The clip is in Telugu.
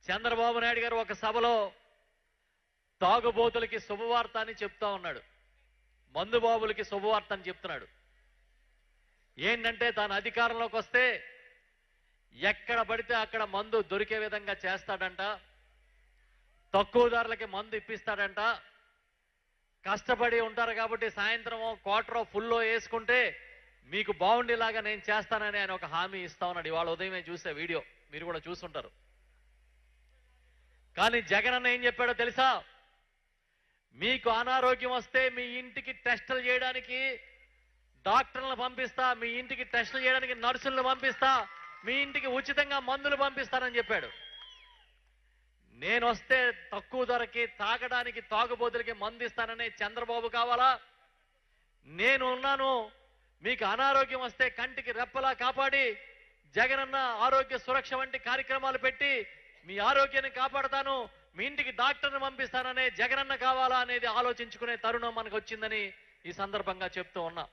చంద్రబాబు నాయుడు గారు ఒక సభలో తాగుబోతులకి శుభవార్త అని చెప్తా ఉన్నాడు. మందుబాబులకి శుభవార్త అని చెప్తున్నాడు. ఏంటంటే తాను అధికారంలోకి వస్తే ఎక్కడ పడితే అక్కడ మందు దొరికే విధంగా చేస్తాడంట, తక్కువ ధరలకి మందు ఇప్పిస్తాడంట, కష్టపడి ఉంటారు కాబట్టి సాయంత్రం క్వార్టర్ ఫుల్లో వేసుకుంటే మీకు బాగుండేలాగా నేను చేస్తానని ఆయన ఒక హామీ ఇస్తా ఉన్నాడు. ఇవాళ ఉదయమే చూసే వీడియో మీరు కూడా చూసుంటారు. కానీ జగన్ అన్న ఏం చెప్పాడో తెలుసా? మీకు అనారోగ్యం వస్తే మీ ఇంటికి టెస్టులు చేయడానికి డాక్టర్లను పంపిస్తా, మీ ఇంటికి టెస్టులు చేయడానికి నర్సులను పంపిస్తా, మీ ఇంటికి ఉచితంగా మందులు పంపిస్తానని చెప్పాడు. నేను వస్తే తక్కువ ధరకి తాగడానికి తాగుబోతులకి మందు ఇస్తానని చంద్రబాబు కావాలా? నేను ఉన్నాను, మీకు అనారోగ్యం వస్తే కంటికి రెప్పలా కాపాడి జగనన్న ఆరోగ్య సురక్ష వంటి కార్యక్రమాలు పెట్టి మీ ఆరోగ్యాన్ని కాపాడతాను, మీ ఇంటికి డాక్టర్ని పంపిస్తాననే జగనన్న కావాలా అనేది ఆలోచించుకునే తరుణం మనకు వచ్చిందని ఈ సందర్భంగా చెప్తూ ఉన్నా.